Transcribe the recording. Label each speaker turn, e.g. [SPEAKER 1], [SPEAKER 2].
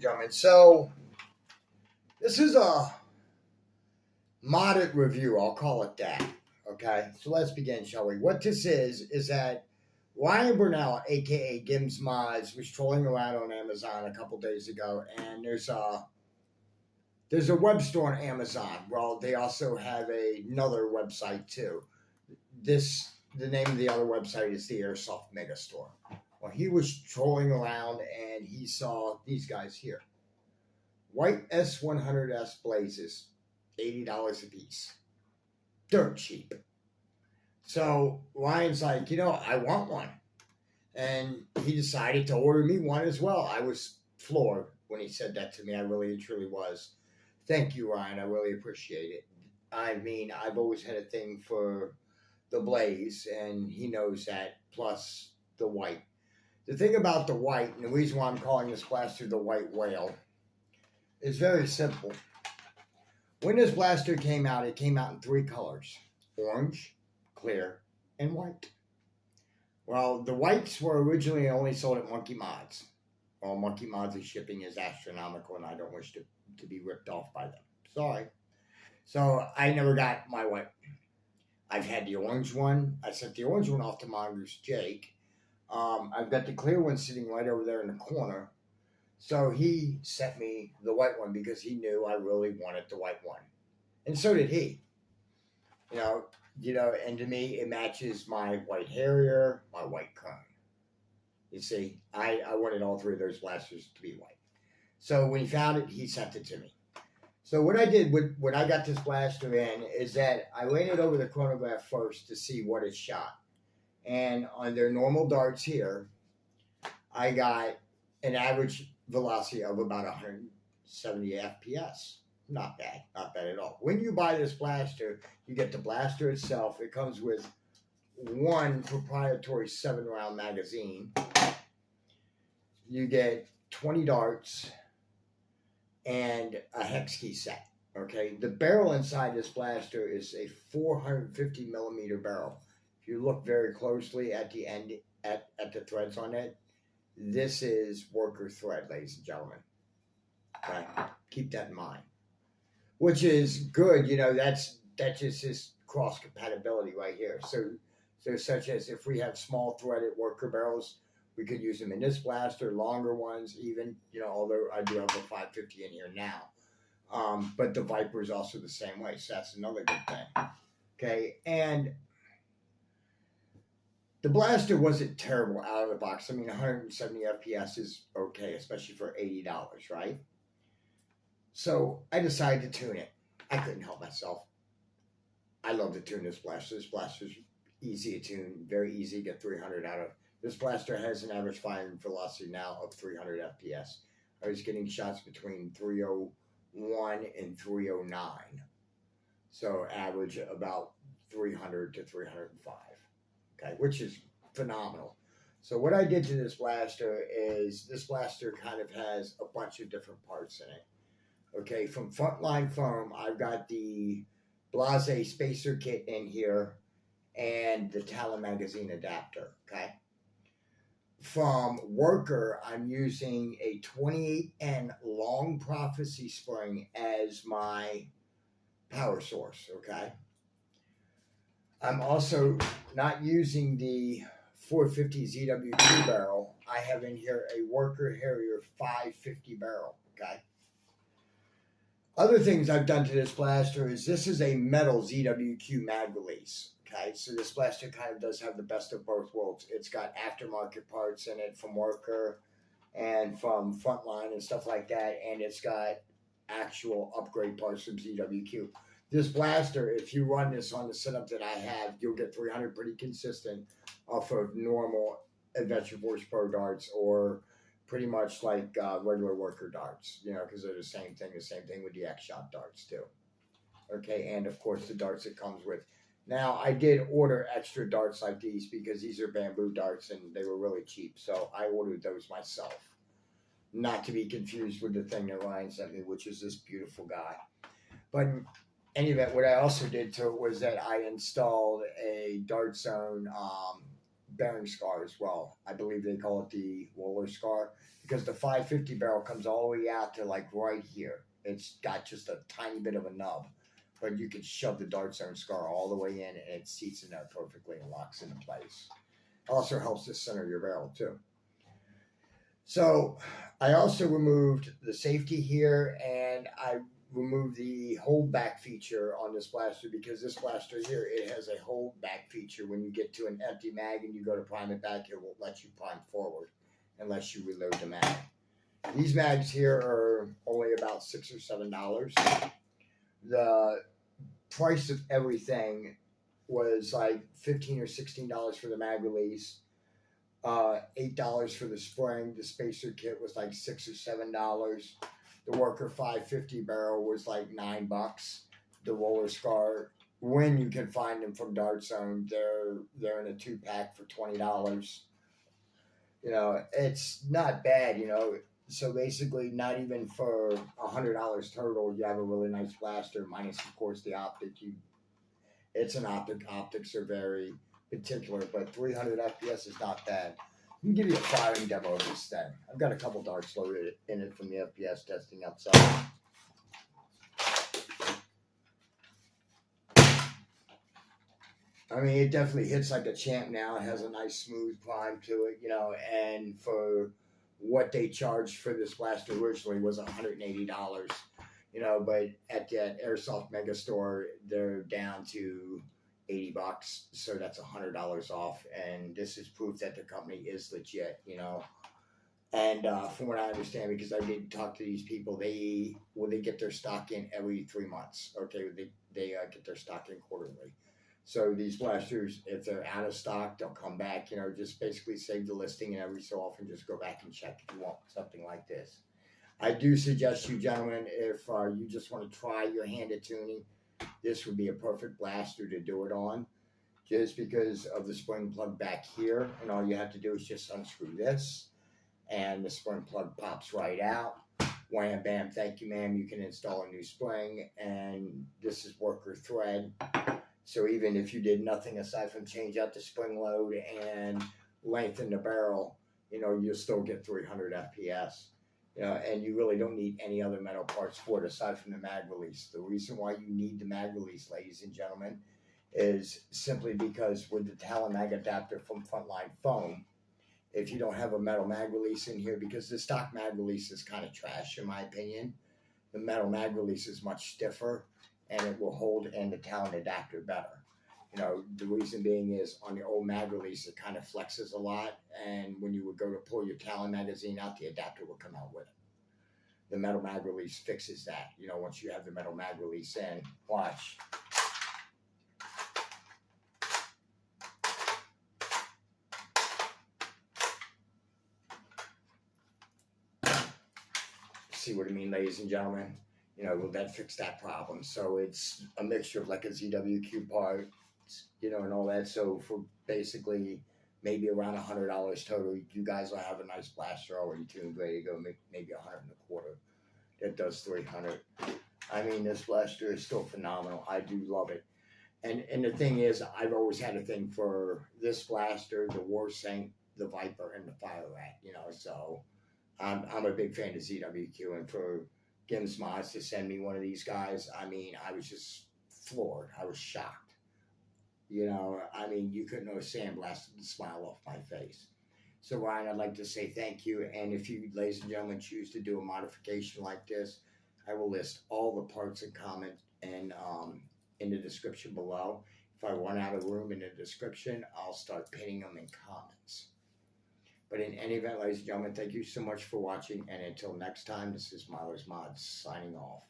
[SPEAKER 1] Gentlemen, so this is a modded review. I'll call it that. Okay, so let's begin, shall we? What this is that Ryan Burnell, aka Gims Mods, was trolling around on Amazon a couple days ago, and there's a web store on Amazon. Well, they also have another website too. The name of the other website is the Airsoft Mega Store. Well, he was trolling around and he saw these guys here. White s100s Blaizes, $80 a piece. Dirt cheap. So Ryan's like, I want one. And he decided to order me one as well. I was floored when he said that to me. I really and truly was. Thank you, Ryan. I really appreciate it. I mean, I've always had a thing for the Baize, and he knows that, plus the white. The thing about the white, and the reason why I'm calling this blaster the White Whale, is very simple. When this blaster came out, it came out in three colors: orange, clear, and white. Well, the whites were originally only sold at Monkey Mods. Well, Monkey Mods' shipping is astronomical, and I don't wish to be ripped off by them. Sorry. So I never got my white. I've had the orange one. I sent the orange one off to Mongoose Jake. I've got the clear one sitting right over there in the corner. So he sent me the white one because he knew I really wanted the white one. And so did he. And to me, it matches my white Harrier, my white Cone. You see, I wanted all three of those blasters to be white. So when he found it, he sent it to me. So what I did when I got this blaster in is that I ran it over the chronograph first to see what it shot. And on their normal darts here, I got an average velocity of about 170 FPS. Not bad at all. When you buy this blaster, you get the blaster itself. It comes with one proprietary 7-round magazine. You get 20 darts and a hex key set. Okay, the barrel inside this blaster is a 450 millimeter barrel. If you look very closely at the end, at the threads on it, this is worker thread, ladies and gentlemen. Okay, keep that in mind. Which is good, that's just this cross compatibility right here. So such as if we have small threaded worker barrels, we could use them in this blaster, longer ones even, although I do have a 550 in here now. But the Viper is also the same way, so that's another good thing. Okay, and the blaster wasn't terrible out of the box. I mean, 170 FPS is okay, especially for $80, right? So I decided to tune it. I couldn't help myself. I love to tune this blaster. This blaster's easy to tune, very easy to get 300 out of. This blaster has an average firing velocity now of 300 FPS. I was getting shots between 301 and 309. So average about 300 to 305. Okay, which is phenomenal. So what I did to this blaster is this blaster kind of has a bunch of different parts in it. Okay, from Frontline foam, I've got the Baize spacer kit in here and the Talon magazine adapter. Okay. From Worker, I'm using a 28N Long Prophecy spring as my power source. Okay. I'm also not using the 450 ZWQ barrel. I have in here a Worker Harrier 550 barrel. Okay. Other things I've done to this blaster is this is a metal ZWQ mag release. Okay, so this blaster kind of does have the best of both worlds. It's got aftermarket parts in it from Worker and from Frontline and stuff like that, and it's got actual upgrade parts from ZWQ. This blaster, if you run this on the setup that I have, you'll get 300 pretty consistent off of normal Adventure Force Pro darts, or pretty much like regular Worker darts, because they're the same thing with the X-Shot darts too. Okay, and of course the darts it comes with. Now, I did order extra darts like these because these are bamboo darts and they were really cheap, so I ordered those myself. Not to be confused with the thing that Ryan sent me, which is this beautiful guy. But in any event, what I also did to it was that I installed a Dart Zone bearing scar as well. I believe they call it the roller scar, because the 550 barrel comes all the way out to like right here. It's got just a tiny bit of a nub, but you can shove the dart zone scar all the way in, and it seats in there perfectly and locks into place. Also helps to center your barrel too. So I also removed the safety here, and I removed the hold back feature on this blaster, because this blaster here, it has a hold back feature. When you get to an empty mag and you go to prime it back, it won't let you prime forward unless you reload the mag. These mags here are only about $6 or $7. The price of everything was like $15 or $16 for the mag release, $8 for the spring. The spacer kit was like $6 or $7. The Worker 550 barrel was like $9. The roller scar, when you can find them from Dart Zone, they're in a 2-pack for $20. You know, it's not bad, you know. So basically, not even for $100 total, you have a really nice blaster, minus of course the optic. It's an optic. Optics are very particular, but 300 FPS is not bad. Let me give you a firing demo of this thing. I've got a couple darts loaded in it from the FPS testing outside. I mean, it definitely hits like a champ now. It has a nice smooth prime to it, you know, and for what they charged for this blaster originally was $180, you know, but at that Airsoft Mega Store, they're down to $80, so that's $100 off, and this is proof that the company is legit, you know. And from what I understand, because I did talk to these people, they get their stock in every 3 months. Okay, they get their stock in quarterly. So these blasters, if they're out of stock, they'll come back. You know, just basically save the listing, and every so often just go back and check if you want something like this. I do suggest you gentlemen, if you just want to try your hand at tuning, this would be a perfect blaster to do it on, just because of the spring plug back here, and all you have to do is just unscrew this, and the spring plug pops right out. Wham, bam, thank you, ma'am. You can install a new spring, and this is worker thread. So even if you did nothing aside from change out the spring load and lengthen the barrel, you know, you'll still get 300 FPS. You know, and you really don't need any other metal parts for it aside from the mag release. The reason why you need the mag release, ladies and gentlemen, is simply because with the Talon mag adapter from Frontline foam, if you don't have a metal mag release in here, because the stock mag release is kind of trash in my opinion, the metal mag release is much stiffer, and it will hold in the Talon adapter better. You know, the reason being is on the old mag release, it kind of flexes a lot, and when you would go to pull your Talon magazine out, the adapter would come out with it. The metal mag release fixes that. You know, once you have the metal mag release in, watch. See what I mean, ladies and gentlemen? You know, that fixed that problem. So it's a mixture of like a ZWQ part, you know, and all that. So for basically maybe around $100 total, you guys will have a nice blaster already tuned, ready to go, maybe $125. That does 300. I mean, this blaster is still phenomenal. I do love it. And the thing is, I've always had a thing for this blaster, the War Saint, the Viper, and the Fire Rat, you know. So I'm a big fan of ZWQ, and for Gims Mods to send me one of these guys, I mean, I was just floored. I was shocked. You know, I mean, you couldn't have sandblasted the smile off my face. So, Ryan, I'd like to say thank you. And if you, ladies and gentlemen, choose to do a modification like this, I will list all the parts and comments and in the description below. If I run out of room in the description, I'll start pinning them in comments. But in any event, ladies and gentlemen, thank you so much for watching. And until next time, this is Miller's Mods signing off.